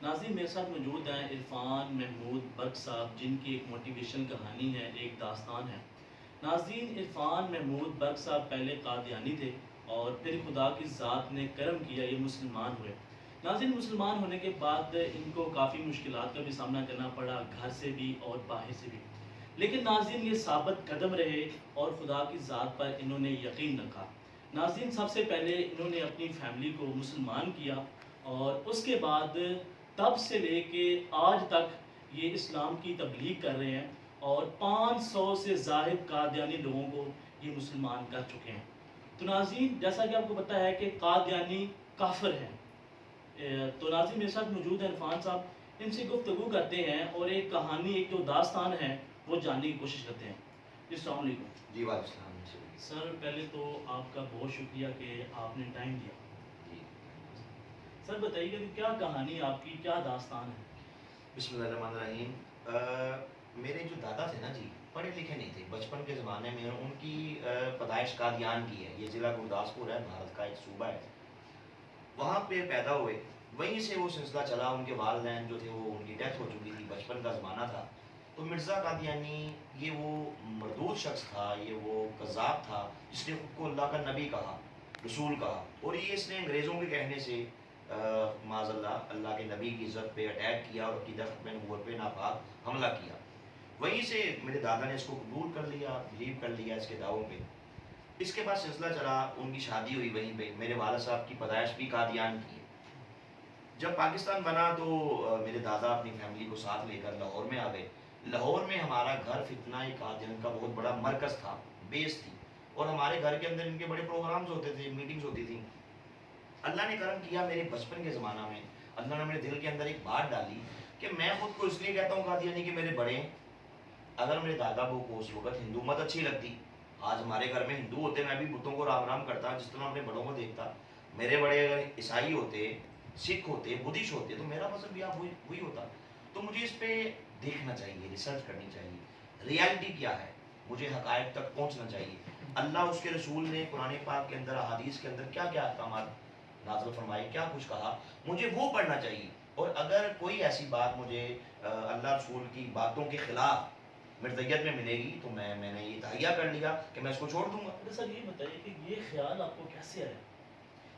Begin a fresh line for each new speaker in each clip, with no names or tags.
ناظرین میرے ساتھ موجود ہیں عرفان محمود برق صاحب، جن کی ایک موٹیویشن کہانی ہے، ایک داستان ہے۔ ناظرین عرفان محمود برق صاحب پہلے قادیانی تھے اور پھر خدا کی ذات نے کرم کیا، یہ مسلمان ہوئے۔ ناظرین مسلمان ہونے کے بعد ان کو کافی مشکلات کا بھی سامنا کرنا پڑا، گھر سے بھی اور باہر سے بھی، لیکن ناظرین یہ ثابت قدم رہے اور خدا کی ذات پر انہوں نے یقین رکھا۔ ناظرین سب سے پہلے انہوں نے اپنی فیملی کو مسلمان کیا اور اس کے بعد تب سے لے کے آج تک یہ اسلام کی تبلیغ کر رہے ہیں اور 500 سے زائد قادیانی لوگوں کو یہ مسلمان کر چکے ہیں۔ تو ناظرین جیسا کہ آپ کو پتہ ہے کہ قادیانی کافر ہیں، تو ناظرین میرے ساتھ موجود ہیں عرفان صاحب، ان سے گفتگو کرتے ہیں اور ایک کہانی، ایک جو داستان ہے وہ جاننے کی کوشش کرتے ہیں۔ جی السلام علیکم۔
جی وعلیکم السلام۔
سر پہلے تو آپ کا بہت شکریہ کہ آپ نے ٹائم دیا۔
جی
سر بتائیے کہ کیا کہانی آپ کی، کیا داستان ہے؟
بسم اللہ الرحمن الرحیم۔ میرے جو دادا تھے نا جی، پڑھے لکھے نہیں تھے، بچپن کے زمانے میں ان کی پیدائش قادیان کی ہے، یہ ضلع گرداسپور ہے، بھارت کا ایک صوبہ ہے، وہاں پہ پیدا ہوئے، وہیں سے وہ سلسلہ چلا۔ ان کے والدین جو تھے وہ ان کی ڈیتھ ہو چکی تھی، بچپن کا زمانہ تھا، تو مرزا قادیانی یہ وہ مردود شخص تھا، یہ وہ کذاب تھا جس نے خود کو اللہ کا نبی کہا، رسول کہا، اور یہ اس نے انگریزوں کے کہنے سے معاذ اللہ کے نبی کی عزت پہ اٹیک کیا اور عقیدہ ختم نبوت پہ ناپاک حملہ کیا۔ وہیں سے میرے دادا نے اس کو قبول کر لیا، بلیو کر لیا اس کے دعووں پہ۔ اس کے بعد سلسلہ چلا، ان کی شادی ہوئی وہیں پہ، میرے والد صاحب کی پیدائش بھی قادیان کی ہے۔ جب پاکستان بنا تو میرے دادا اپنی فیملی کو ساتھ لے کر لاہور میں آ گئے۔ لاہور میں ہمارا گھر فتنہ قادیان کا بہت بڑا مرکز تھا، بیس تھی، اور ہمارے گھر کے اندر ان کے بڑے پروگرامز ہوتے تھے، میٹنگز ہوتی تھیں۔ اللہ نے کرم کیا، میرے بچپن کے زمانہ میں اللہ نے میرے دل کے اندر ایک بات ڈالی کہ میں خود کو اس لیے کہتا ہوں قادیانی کہ میرے بڑے ہیں۔ اگر میرے دادا کو اس وقت ہندو مت اچھی لگتی، آج ہمارے گھر میں ہندو ہوتے، میں بھی بتوں کو رام رام کرتا جس طرح اپنے بڑوں کو دیکھتا۔ میرے بڑے اگر عیسائی ہوتے، سکھ ہوتے، بدھسٹ ہوتے، تو میرا مذہب بھی آپ وہی ہوتا۔ تو مجھے اس پہ دیکھنا چاہیے، ریسرچ کرنی چاہیے، ریالٹی کیا ہے، مجھے حقائق تک پہنچنا چاہیے۔ اللہ اس کے رسول نے قرآن پاک کے اندر، احادیث کے اندر کیا کیا احکامات نازل فرمائے، کیا کچھ کہا، مجھے وہ پڑھنا چاہیے۔ اور اگر کوئی ایسی بات مجھے اللہ رسول کی باتوں کے خلاف مرضیت میں ملے گی تو میں نے یہ تہیہ کر لیا کہ میں اس کو چھوڑ دوں گا۔
سر یہ بتائیے کہ یہ خیال آپ کو کیسے آیا؟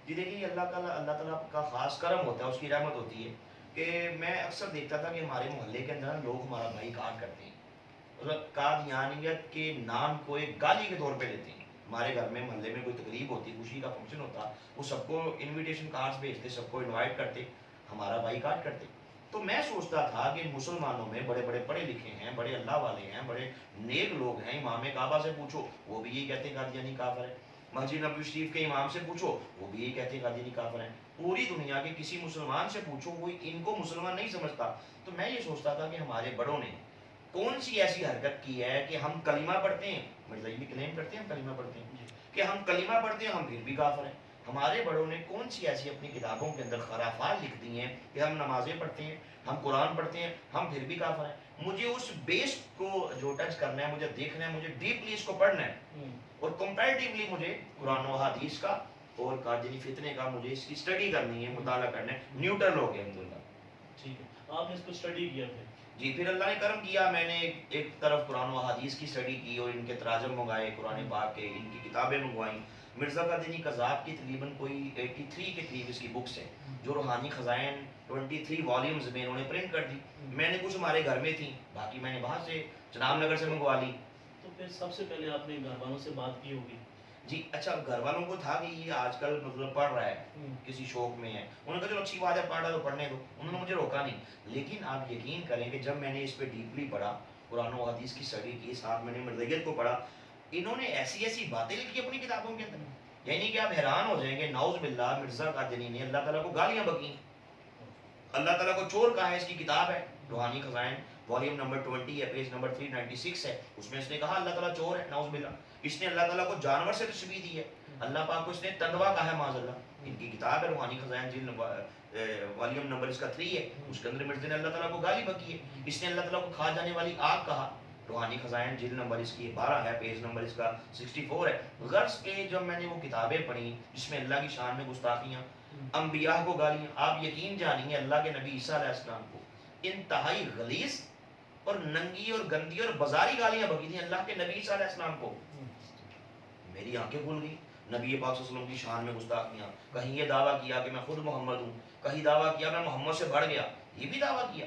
جی دیکھیے، اللہ تعالیٰ کا خاص کرم ہوتا ہے، اس کی رحمت ہوتی ہے کہ میں اکثر دیکھتا تھا کہ ہمارے محلے کے اندر لوگ ہمارا بھائی کاٹ کرتے ہیں، قادیانیت کے نام کو ایک گالی کے طور پہ لیتے ہیں۔ ہمارے گھر میں محلے میں کوئی تقریب ہوتی، خوشی کا فنکشن ہوتا، وہ سب کو انویٹیشن کارڈز بھیجتے، سب کو انوائٹ کرتے، ہمارا بھائی کاٹ کرتے۔ تو میں سوچتا تھا کہ مسلمانوں میں بڑے بڑے پڑھے لکھے ہیں، بڑے اللہ والے ہیں، بڑے نیک لوگ ہیں، امام کعبہ سے پوچھو وہ بھی یہی کہتے ہیں قادیانی کافر ہے، مسجد نبوی شریف کے امام سے پوچھو وہ بھی یہی کہتے ہیں قادیانی کافر ہیں، پوری دنیا کے کسی مسلمان سے پوچھو کوئی ان کو مسلمان نہیں سمجھتا۔ تو میں یہ سوچتا تھا کہ ہمارے بڑوں نے کون سی ایسی حرکت کی ہے کہ ہم کلمہ پڑھتے ہیں، مرزا بھی کلیم کرتے ہیں ہم کلمہ پڑھتے ہیں، کہ ہم کلمہ پڑھتے ہیں ہم پھر بھی کافر ہیں۔ ہمارے بڑوں نے کون سی ایسی اپنی کتابوں کے اندر خرافات لکھ دی ہیں کہ ہم نمازیں پڑھتے ہیں، ہم قرآن پڑھتے ہیں، ہم پھر بھی کافر ہیں۔ مجھے اس بیس کو جو ٹچ کرنا ہے، مجھے دیکھنا ہے، مجھے ڈیپلی اس کو پڑھنا ہے، اور کمپیریٹیولی مجھے قرآن و حدیث کا اور قادیانی فتنے کا مجھے اس کی اسٹڈی کرنی ہے، مطالعہ کرنا ہے، نیوٹرل ہو گیا الحمدللہ۔
ٹھیک ہے، آپ نے اس کو اسٹڈی کیا پھر؟
جی پھر اللہ نے کرم کیا، میں نے ایک طرف قرآن و حدیث کی اسٹڈی کی اور ان کے تراجم منگائے قرآن پاک کے، ان کی کتابیں منگوائیں۔ مرزا قادیانی کذاب کی تقریباً کوئی 83 کے قریب اس کی بکس ہیں، جو روحانی خزائن 23 والیومز میں انہوں نے پرنٹ کر دی۔ میں نے کچھ ہمارے گھر میں تھیں، باقی میں نے باہر سے جناب نگر سے منگوا لی۔
تو پھر سب سے پہلے آپ نے گھر والوں سے بات کی ہوگی؟
جی اچھا، گھر والوں کو تھا کہ یہ آج کل مطلب پڑھ رہا ہے، کسی شوق میں ہے، انہوں نے کہا چلو اچھی بات ہے، پڑھ رہا ہے تو پڑھنے دو، انہوں نے مجھے روکا نہیں۔ لیکن آپ یقین کریں کہ جب میں نے اس پہ ڈیپلی پڑھا، قرآن و حدیث کی اسٹڈی کی، ساتھ میں نے مرزیت کو پڑھا، انہوں نے ایسی ایسی باتیں لکھی اپنی کتابوں کے اندر، یعنی کہ آپ حیران ہو جائیں گے، نعوذ باللہ مرزا قادیانی نے اللہ تعالیٰ کو گالیاں بکیں، اللہ تعالیٰ کو چور کہا ہے۔ اس کی کتاب ہے روحانی خزائن، والیوم نمبر 20 ہے، پیج نمبر 396 ہے، اس میں اس نے کہا اللہ تعالیٰ چور ہے، نعوذ باللہ۔ اس نے اللہ تعالیٰ کو جانور سے تشبیہ دی ہے، اللہ پاک کو اس نے تندوا کہا ہے معاذ اللہ۔ ان کی کتاب ہے روحانی خزائن، جلد والیوم نمبر اس کا 3 ہے، اس کے اندر مرزا نے اللہ تعالیٰ کو گالی بکی ہے، اس نے اللہ تعالیٰ کو کھا جانے والی آگ کہا۔ روحانی خزائن جلد نمبر اس کی 12 ہے، پیج نمبر اس کا 64 ہے۔ غرض کے جب میں نے وہ کتابیں پڑھی جس میں اللہ کی شان میں گستاخیاں، انبیاء کو گالیاں. آپ یقین جانیے اللہ کے نبی عیسیٰ علیہ السلام کو انتہائی غلیظ اور ننگی اور گندی اور بازاری گالیاں بکی تھیں اللہ کے نبی عیسیٰ علیہ السلام کو. میری آنکھیں کھل گئی. نبی پاک صلی اللہ علیہ وسلم کی شان میں گستاخیاں. کہیں یہ دعویٰ کیا کہ میں خود محمد ہوں, کہیں دعویٰ کیا میں محمد سے بڑھ گیا, یہ بھی دعویٰ کیا.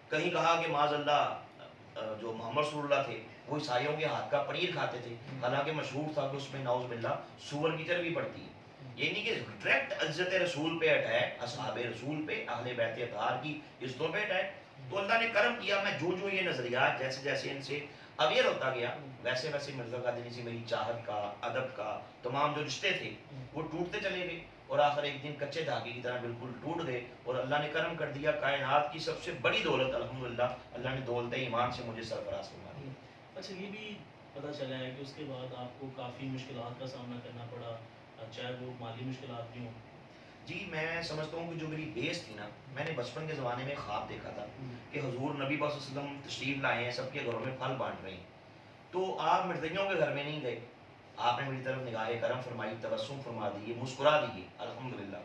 کہیں کہا کہ معاذ اللہ جو محمد رسول اللہ تھے وہ عیسائیوں کے ہاتھ کا پنیر کھاتے تھے, حالانکہ مشہور تھا کہ اس میں نعوذ باللہ سور کی چربی پڑتی ہے. یہ نہیں کہ ڈائریکٹ عزت رسول پہ اٹیک, اصحاب رسول پہ, اہل بیت اطہار کی عزتوں پہ اٹیک. تو اللہ نے کرم کیا, میں جو جو یہ نظریات جیسے جیسے ان سے اویئر ہوتا گیا ویسے ویسے مرزا قادری سے میری چاہت کا, ادب کا, تمام جو رشتے تھے وہ ٹوٹتے چلے گئے, اور آخر ایک دن کچے دھاگے کی طرح بالکل ٹوٹ گئے. اور اللہ نے کرم کر دیا, کائنات کی سب سے بڑی دولت الحمدللہ اللہ نے دولت ایمان سے مجھے سرفراز فرما دیا.
اچھا, یہ بھی پتہ چلا ہے کہ اس کے بعد آپ کو کافی مشکلات کا سامنا کرنا پڑا, چاہے وہ مالی مشکلات بھی ہوں.
جی میں سمجھتا ہوں کہ جو میری بیس تھی نا, میں نے بچپن کے زمانے میں خواب دیکھا تھا کہ حضور نبی پاک صلی اللہ علیہ وسلم تشریف لائے ہیں, سب کے گھروں میں پھل بانٹ رہے ہیں. تو آپ مرزائیوں کے گھر میں نہیں گئے, آپ نے میری طرف نگاہ کرم فرمائی, تبسم فرما دیے, مسکرا دیے, الحمدللہ.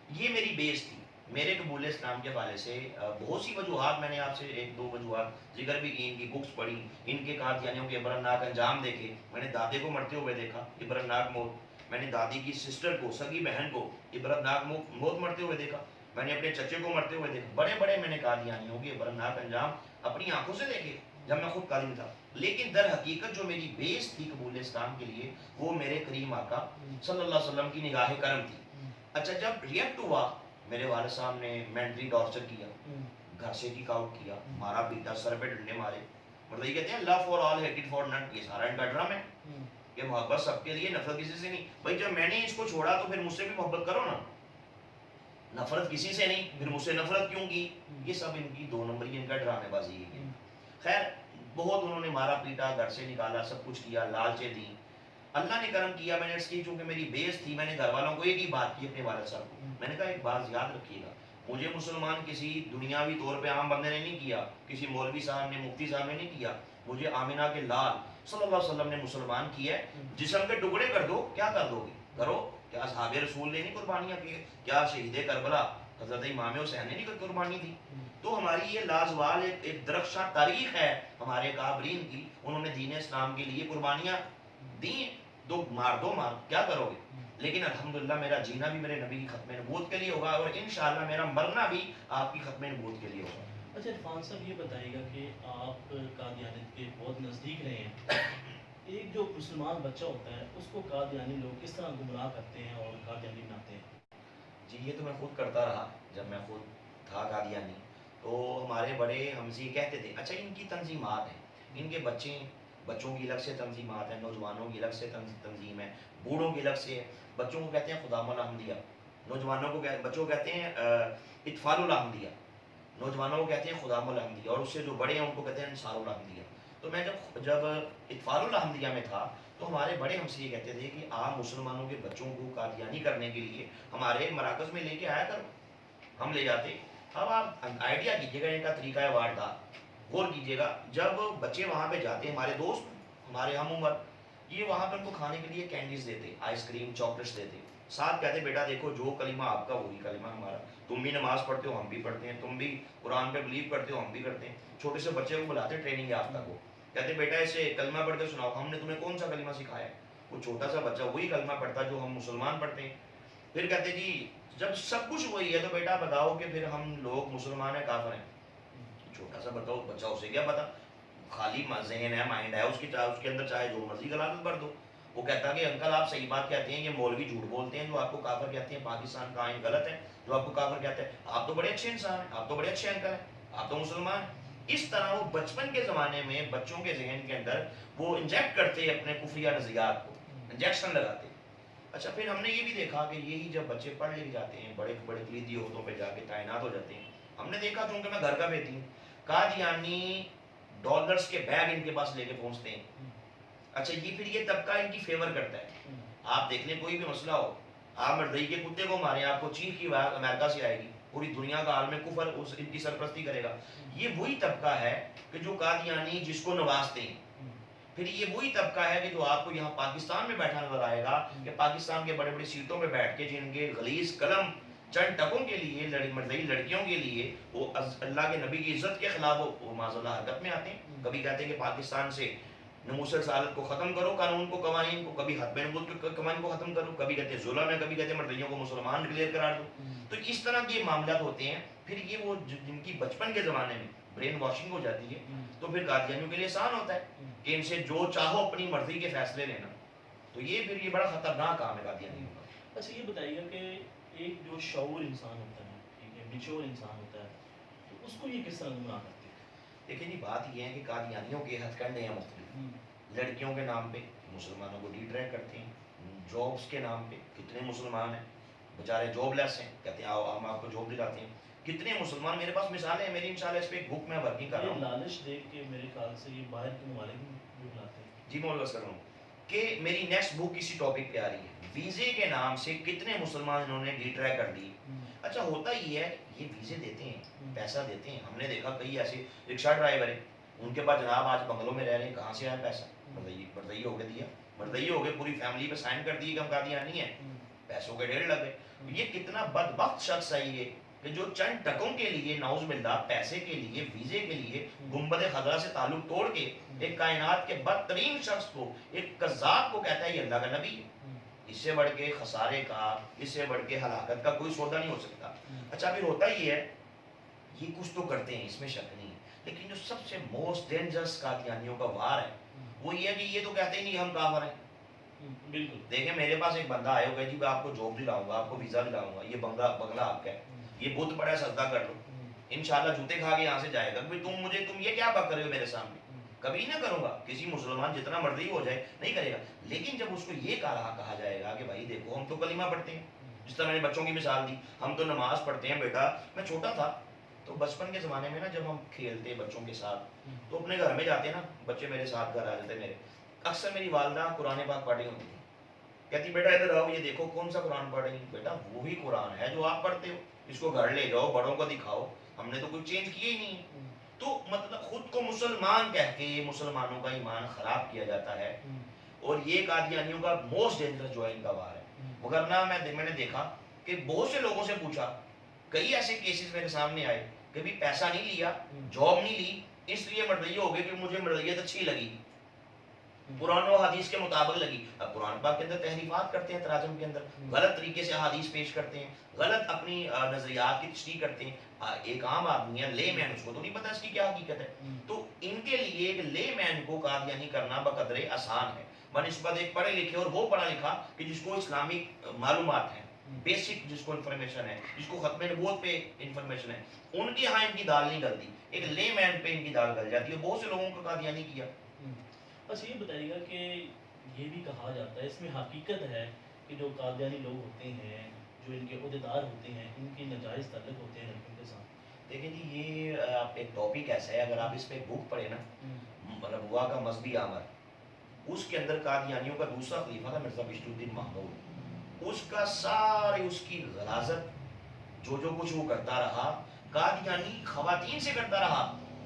یہ میری بیس تھی. میرے قبول اسلام کے حوالے سے بہت سی وجوہات میں نے آپ سے ایک دو وجوہات ذکر بھی کی, ان کی بکس پڑھی, ان کے قادیانیوں کے عبرتناک انجام دیکھے. میں نے دادے کو مرتے ہوئے دیکھا, عبرتناک موت. میں نے دادی کی سسٹر کو, سگی بہن کو عبرتناک موت مرتے ہوئے دیکھا. میں نے اپنے چچے کو مرتے ہوئے دیکھا. بڑے بڑے میں نے قادیانیوں کے عبرتناک انجام اپنی آنکھوں سے دیکھے جب میں خود قادم تھا. لیکن در حقیقت جو میری بیس تھی قبول اسلام کے لیے وہ میرے کریم آقا صلی اللہ علیہ وسلم کی نگاہ کرم تھی. اچھا, جب ریئیکٹ ہوا, میرے والد صاحب نے مینٹلی ٹارچر کیا, گھر سے کک آؤٹ کیا, مارا پیٹا, سر پہ ڈنڈے مارے. مطلب یہ کہتے ہیں لو فار آل ہیٹڈ فار نن, یہ سارا ان کا ڈرام ہے کہ محبت سب کے لیے, نفرت کسی سے نہیں. بھائی جب میں نے اس کو چھوڑا تو پھر مجھ سے بھی محبت کرو نا, نفرت کسی سے نہیں, پھر مجھ سے نفرت کیوں کی؟ یہ سب ان کی دو نمبری, ان کا ڈرامے بازی ہے. خیر بہت انہوں نے مارا پیٹا, گھر سے نکالا, سب کچھ کیا, لالچیں دی. اللہ نے کرم کیا, میں نے اس کی چونکہ میری بیس تھی, میں نے گھر والوں کو ایک ہی بات کی اپنے والد صاحب کو. میں نے کہا ایک بات یاد رکھیے گا, مجھے مسلمان کسی دنیاوی طور پہ عام بندے نے نہیں کیا, کسی مولوی صاحب نے, مفتی صاحب نے نہیں کیا, مجھے آمینہ کے لال صلی اللہ علیہ وسلم نے مسلمان کیا ہے. جسم کے ٹکڑے کر دو, کیا کر دو گے, کرو. کیا اصحاب رسول نے نہیں قربانیاں کی, کیا شہید کربلا حضرت امام حسین نے نہیں قربانی دی. تو ہماری یہ لازوال ایک درخشاں تاریخ ہے ہمارے کابرین کی, انہوں نے دین اسلام کے لیے قربانیاں دی. تو مار دو مار, کیا کرو گے. لیکن الحمدللہ میرا جینا بھی میرے نبی کی ختم نبوت کے لیے ہوگا, اور انشاءاللہ میرا مرنا بھی آپ کی ختم نبوت کے لیے ہوگا.
اچھا عرفان صاحب, یہ بتائیے گا کہ آپ قادیانیت کے بہت نزدیک رہے ہیں. ایک جو مسلمان بچہ ہوتا ہے اس کو قادیانی لوگ کس طرح گمراہ کرتے ہیں اور قادیانی بناتے ہیں؟
جی یہ تو میں خود کرتا رہا, جب میں خود تھا قادیانی تو ہمارے بڑے ہم سے یہ کہتے تھے, اچھا ان کی تنظیمات ہیں, ان کے بچوں کی الگ سے تنظیمات ہیں, نوجوانوں کی الگ سے تنظیم ہے, بوڑھوں کی الگ سے ہے. بچوں کو کہتے ہیں خدام الحمدیہ, نوجوانوں کو بچوں کو کہتے ہیں اطفال الحمدیہ, نوجوانوں کو کہتے ہیں خدام الحمدیہ, اور اس سے جو بڑے ہیں ان کو کہتے ہیں انصار الحمدیہ. تو میں جب اطفال الحمدیہ میں تھا تو ہمارے بڑے ہم سے یہ کہتے تھے کہ آپ مسلمانوں کے بچوں کو قادیانی کرنے کے لیے ہمارے مراکز میں لے کے آیا کرو. ہم لے جاتے. اب آپ آئیڈیا کیجیے گا ان کا طریقہ واردات, غور کیجیے گا. جب بچے وہاں پہ جاتے ہیں, ہمارے دوست, ہمارے ہم عمر, یہ وہاں پہ ان کو کھانے کے لیے کینڈیز دیتے, آئس کریم, چاکلیٹس دیتے, ساتھ کہتے بیٹا دیکھو جو کلمہ آپ کا وہی کلمہ ہمارا, تم بھی نماز پڑھتے ہو ہم بھی پڑھتے ہیں, تم بھی قرآن پہ بلیو کرتے ہو ہم بھی کرتے ہیں. چھوٹے سے بچے کو بلاتے ٹریننگ یافتہ کو, کہتے بیٹا اسے کلمہ پڑھ کے سناؤ, ہم نے تمہیں کون سا کلمہ سکھایا ہے. وہ چھوٹا سا بچہ وہی کلمہ پڑھتا جو ہم مسلمان پڑھتے ہیں. پھر کہتے جی جب سب کچھ وہی ہے تو بیٹا بتاؤ کہ پھر ہم لوگ مسلمان ہیں کافر ہیں. چھوٹا سا بتاؤ بچہ, اسے کیا پتا, خالی ذہن ہے, مائنڈ ہے اس کے اندر چاہے جو مرضی غلط بھر دو. وہ کہتا کہ انکل آپ صحیح بات کہتے ہیں, یہ مولوی جھوٹ بولتے ہیں جو آپ کو کافر کہتے ہیں, پاکستان کا آئین غلط ہے جو آپ کو کافر کہتے ہیں, آپ تو بڑے اچھے انسان ہیں, آپ تو بڑے اچھے انکل ہیں, آپ تو مسلمان ہیں. اس طرح وہ بچپن کے زمانے میں بچوں کے ذہن کے اندر وہ انجیکٹ کرتے اپنے کفریہ نظریات کو, انجیکشن لگاتے. اچھا پھر ہم نے یہ بھی دیکھا کہ یہی جب بچے پڑھ لکھ جاتے ہیں, بڑے بڑے کلیدی عہدوں پہ جا کے تعینات ہو جاتے ہیں, ہم نے دیکھا چونکہ میں گھر کا بیٹی ہوں, قادیانی ڈالرز کے بیگ ان کے پاس لے کے پہنچتے ہیں. اچھا یہ پھر یہ طبقہ ان کی فیور کرتا ہے. آپ دیکھ لیں کوئی بھی مسئلہ ہو, آپ مردئی کے کتے کو ماریں, آپ کو چیخ کی امریکہ سے آئے گی, پوری دنیا کا عالم کفر ان کی سرپرستی کرے گا. یہ وہی طبقہ ہے کہ جو قادیانی جس کو نوازتے ہیں. پھر یہ وہی طبقہ ہے کہ جو آپ کو یہاں پاکستان میں بیٹھا نظر آئے گا کہ پاکستان کے بڑے بڑے سیٹوں پہ بیٹھ کے جن کے غلیظ قلم چند ٹکوں کے لیے مردئی لڑکیوں کے لیے وہ اللہ کے نبی کی عزت کے خلاف وہ معاذ اللہ حرکت میں آتے ہیں. کبھی کہتے ہیں کہ پاکستان سے نموس رسالت کو ختم کرو، قانون کو، قوانین کو، کبھی حتم نبوت کے قوانین کو ختم کرو، کبھی کہتے ہیں ظلم ہے، کبھی کہتے ہیں مردیوں کو مسلمان ڈکلیئر قرار دو. تو اس طرح کے معاملات ہوتے ہیں. پھر یہ وہ جن کی بچپن کے زمانے میں برین واشنگ ہو جاتی ہے، تو پھر قادیانیوں کے لیے آسان ہوتا ہے کہ ان سے جو چاہو اپنی مرضی کے فیصلے لینا. تو یہ پھر یہ بڑا خطرناک کام ہے قادیانیوں کا.
اچھا یہ بتائیے گا کہ ایک جو شعور انسان ہوتا ہے، ٹھیک ہے، میچور انسان ہوتا ہے، تو اس کو یہ کس طرح گمراہ کرتے ہیں؟
دیکھیں جی بات یہ ہے کہ قادیانیوں کے ہتھ کنڈے ہیں مختلف. لڑکیوں کے نام پہ مسلمانوں کو ڈی ٹریک کرتے ہیں. جابس کے نام پہ کتنے مسلمان ہیں بیچارے جاب لیس ہیں، کہتے ہیں آؤ ہم آپ کو جاب دلاتے ہیں. کتنے مسلمان، میرے پاس مثالیں ہیں، میری انشاءاللہ اس پہ ایک بک میں ورکنگ کر رہا ہوں.
لالچ دیکھ کے میرے خیال سے یہ باہر کے ممالک میں بلاتے ہیں.
جی میں بس کر رہا ہوں کہ میری نیکسٹ بک اسی ٹاپک پہ آ رہی ہے. ویزے کے نام سے کتنے مسلمان انہوں نے ڈی ٹریک کر دی. اچھا ہوتا یہ ہے یہ ویزے دیتے ہیں، پیسہ دیتے ہیں. ہم نے دیکھا کئی ایسے رکشہ ڈرائیور ہیں، ان کے پاس جناب آج بنگلوں میں رہ رہے ہیں، کہاں سے آیا پیسہ؟ مردئی ہو کے دیا، مردئی ہو کے پوری فیملی پہ سائن کر دیے کہ ہم قادیانی ہیں، پیسوں کے ڈھیر لگ گئے. یہ کتنا بدبخت شخص ہے یہ کہ جو چند ٹکوں کے لیے نعوذ باللہ پیسے کے لیے ویزے کے لیے گنبد خضرا سے تعلق توڑ کے ایک کائنات کے بدترین شخص کو، ایک کذاب کو کہتا ہے یہ اللہ کا نبی ہے. اس سے بڑھ کے خسارے کا، اس سے بڑھ کے ہلاکت کا کوئی سودا نہیں ہو سکتا. اچھا پھر ہوتا یہ ہے یہ کچھ تو کرتے ہیں، اس میں شک نہیں ہے، لیکن جو سب سے موسٹ ڈینجرس قادیانیوں کا وار ہے وہ یہ ہے کہ یہ تو کہتے ہی نہیں ہم کافر ہیں.
بالکل
دیکھیں میرے پاس ایک بندہ آئے ہوگا جی میں آپ کو جاب دلاؤں گا، آپ کو ویزا دلاؤں گا، یہ بنگلہ آپ کا ہے، یہ بت پڑا ہے سجدہ کر لو، انشاءاللہ جوتے کھا کے یہاں سے جائے گا. تم یہ کیا بک رہے ہو میرے سامنے؟ کبھی نہ کروں گا. کسی مسلمان جتنا مرضی ہو جائے نہیں کرے گا. لیکن جب اس کو یہ کہا جائے گا کہ بھائی دیکھو ہم تو کلمہ پڑھتے ہیں، جس طرح میں نے بچوں کی مثال دی، ہم تو نماز پڑھتے ہیں. بیٹا میں چھوٹا تھا تو بچپن کے زمانے میں نا جب ہم کھیلتے بچوں کے ساتھ تو اپنے گھر میں جاتے نا، بچے میرے ساتھ گھر آ جاتے میرے، اکثر میری والدہ قرآن پاک پڑھ رہی ہوتی تھی. کہتی بیٹا ادھر آؤ، یہ دیکھو کون سا قرآن پڑھ رہی ہیں. بیٹا وہی قرآن ہے جو آپ پڑھتے ہو، اس کو گھر لے جاؤ، بڑوں کو دکھاؤ، ہم نے تو کوئی چینج کیا ہی نہیں ہے. تو مطلب خود کو مسلمان کہہ کے مسلمانوں کا ایمان خراب کیا جاتا ہے. اور یہ قادیانیوں کا موسٹ ڈینجرس جو ہے ان کا وار ہے. مگر نہ میں نے دیکھا کہ بہت سے لوگوں سے پوچھا، کئی ایسے کیسز میرے سامنے آئے کہ بھی پیسہ نہیں لیا، جاب نہیں لی، اس لیے مردئی ہو گئے کہ مجھے مردیت اچھی لگی، قرآن و حدیث کے مطابق لگی. اب قرآن پاک کے اندر تحریفات کرتے ہیں، تراجم کے اندر غلط طریقے سے حدیث پیش کرتے ہیں، غلط اپنی نظریات کی تشریح کرتے ہیں. ایک عام آدمی ہے، لے مین، اس کو تو نہیں پتا اس کی کیا حقیقت ہے. تو ان کے لیے ایک لے مین کو قادیانی کرنا بقدر آسان ہے بنسبت ایک پڑھے لکھے اور وہ پڑھا لکھا کہ جس کو اسلامی معلومات ہیں، بیسک جس کو انفارمیشن ہے، جس کو ختم نبوت پہ انفارمیشن ہے. ان کے ہاں ان کی دال نہیں گلتی، ایک لے مین پہ ان کی دال گل جاتی ہے. بہت سے لوگوں کو قادیانی کیا.
بس یہ بتائیے گا کہ یہ بھی کہا جاتا ہے، اس میں حقیقت ہے کہ جو قادیانی لوگ ہوتے ہیں، جو ان کے عہدیدار ہوتے ہیں، ان کی ناجائز تعلق ہوتے ہیں لڑکیوں کے ساتھ.
دیکھیں جی یہ آپ ایک ٹاپک ایسا ہے، اگر آپ اس پہ بک پڑھیں نا، ربوا کا مذہبی عمر، اس کے اندر قادیانیوں کا دوسرا خلیفہ تھا مرزا بشر الدین محمود. اس کا سارے اس کی غلاظت جو کچھ وہ کرتا رہا قادیانی خواتین سے کرتا رہا،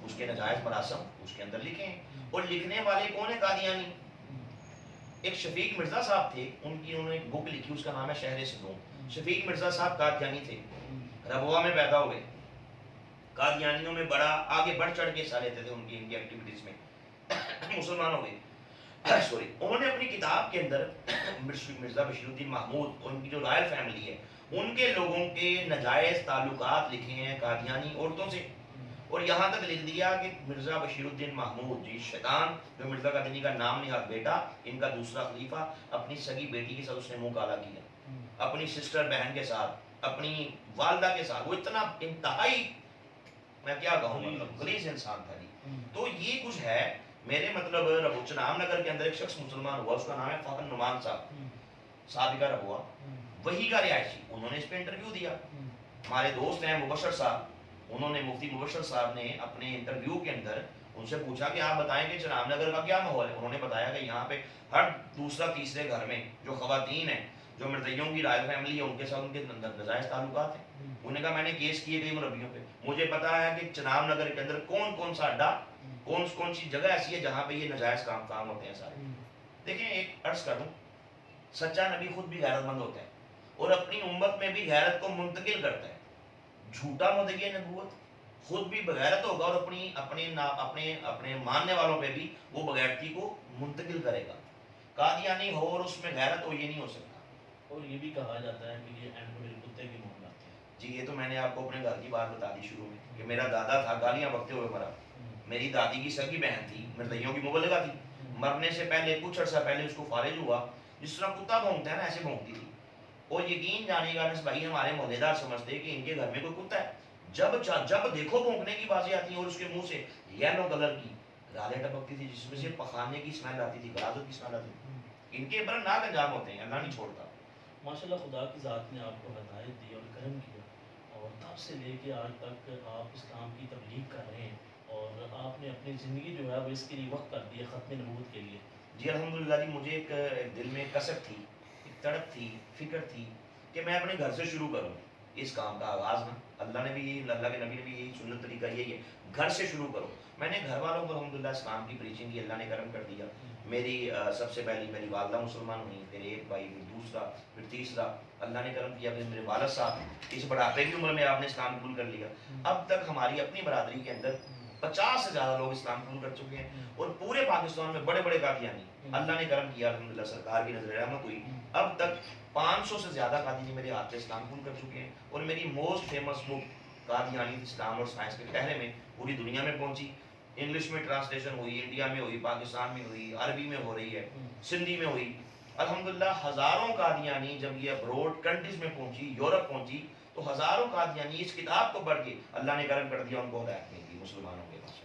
اس کے ناجائز مراسم اس کے اندر لکھے ہیں. اور لکھنے والے کون ہے قادیانی؟ ایک شفیق مرزا صاحب تھے، انہوں نے ایک بک لکھی، اس کا نام ہے شہر سدوم. شفیق مرزا صاحب قادیانی تھے، ربوا میں پیدا ہوئے، قادیانیوں میں بڑا آگے بڑھ چڑھ کے حصہ لیتے تھے ان کی ایکٹیویٹیز میں. مسلمان ہو گئے، سوری. انہوں نے اپنی کتاب کے اندر مرزا بشیر الدین محمود، ان کی جو رائل فیملی ہے، ان کے لوگوں کے ناجائز تعلقات لکھے ہیں قادیانی عورتوں سے. اور یہاں تک لکھ دیا کہ مرزا بشیر الدین محمود جی شیطان، جو مرزا قادیانی کا نام نہاد بیٹا، ان کا دوسرا خلیفہ، اپنی سگی بیٹی کے ساتھ اس نے منہ کالا کیا، اپنی سسٹر بہن کے ساتھ، اپنی والدہ کے ساتھ. وہ اتنا انتہائی، میں کیا کہوں، مطلب غلیظ انسان تھا جی. تو یہ کچھ ہے میرے مطلب چنام نگر کے اندر ایک شخص مسلمان ہوا، اس کا نام ہے فخر نعمان صاحب، صادقہ ربوا، وہی کا رہائشی. انہوں نے اس پہ انٹرویو دیا. ہمارے دوست ہیں مبشر صاحب، انہوں نے مفتی مبشر صاحب نے اپنے انٹرویو کے اندر ان سے پوچھا کہ آپ بتائیں کہ چنام نگر کا کیا ماحول ہے. انہوں نے بتایا کہ یہاں پہ ہر دوسرا تیسرے گھر میں جو خواتین ہیں، جو مرزائیوں کی رائل فیملی ہے، ان کے ساتھ ان کے ناجائز تعلقات ہیں. انہوں نے کہا میں نے کیس کیے کئی مربیوں پہ، مجھے پتا ہے کہ چنام نگر کے اندر کون سا اڈا، کون سی جگہ ایسی ہے جہاں پہ یہ ناجائز کام ہوتے ہیں سارے. دیکھیں ایک عرض کر دوں، سچا نبی خود بھی غیرت مند ہوتا ہے. اور اپنی امت میں بھی غیرت کو منتقل کرتا ہے. جھوٹا مدعی نبوت خود بھی بغیرت ہوگا اور اپنے ماننے والوں پہ بھی وہ بغیرتی کو منتقل کرے گا. قادیانی ہو اور اس میں غیرت ہو، یہ نہیں ہو سکتا.
اور یہ بھی کہا جاتا ہے کہ یہ اینڈ میں کتے کی موت آتی ہے.
جی یہ تو میں نے آپ کو اپنے گھر کی بات بتا دی شروع میں کہ میرا دادا تھا، گالیاں بکتے ہوئے مرا. میری دادی کی سگی بہن تھی، مردیوں کی مبلغہ تھی. مرنے سے پہلے کچھ عرصہ پہلے اس کو فارغ ہوا، جس طرح کتا بھونکتا ہے نا ایسے بھونکتی تھی. اور یقین جانے گا انس بھائی، ہمارے محلے دار سمجھتے کہ ان کے گھر میں کوئی کتا ہے. جب دیکھو بھونکنے کی بازی آتی ہے اور اس کے منہ سے یلو کلر کی گالیں ٹپکتی تھی جس میں سے پخانے کی اسمیل آتی تھی، غلاظت کی اسمیل آتی تھی. ان کے برناک انجام ہوتے ہیں، اللہ نہیں چھوڑتا.
ماشاءاللہ خدا کی ذات نے آپ کو ہدایت دی اور کرم کیا، اور تب سے لے کے آج تک آپ اس کام کی تبلیغ کر رہے ہیں، اور آپ نے اپنی زندگی جو ہے وہ اس کے لیے وقت کر دی ہے ختم نبوت کے لیے.
جی الحمدللہ جی، مجھے ایک دل میں کسب تھی، ایک تڑپ تھی، فکر تھی کہ میں اپنے گھر سے شروع کروں اس کام کا آغاز. نا اللہ نے بھی، اللہ کے نبی نے بھی یہی سنت طریقہ یہی ہے، گھر سے شروع کرو. میں نے گھر والوں کو الحمدللہ اسلام کی پریچنگ کی، اللہ نے کرم کر دیا. میری سب سے پہلی میری والدہ مسلمان ہوئی، پھر ایک بھائی، پھر دوسرا، پھر تیسرا. اللہ نے کرم کیا پھر میرے والد صاحب اس بڑھاپے کی عمر میں آپ نے اسلام قبول کر لیا. اب تک ہماری اپنی برادری کے اندر 50 سے زیادہ لوگ اسلام قبول کر چکے ہیں، اور پورے پاکستان میں بڑے بڑے قادیانی اللہ نے کرم کیا، الحمدللہ سرکار کی نظر رحمت ہوئی. اب تک 500 سے زیادہ قادیانی میرے ہاتھ سے اسلام قبول کر چکے ہیں، اور میری موسٹ فیمس بک قادیانی اسلام اور سائنس کے پہرے میں پوری دنیا میں پہنچی. انگلش میں ٹرانسلیشن ہوئی، انڈیا میں ہوئی، پاکستان میں ہوئی، عربی میں ہو رہی ہے، سندھی میں ہوئی. الحمدللہ ہزاروں قادیانی جب یہ ابروڈ کنٹریز میں پہنچی، یورپ پہنچی، تو ہزاروں قادیانی اس کتاب کو پڑھ کے اللہ نے کرم کر دیا، ان کو ہدایت مل گئی مسلمانوں کے پاس.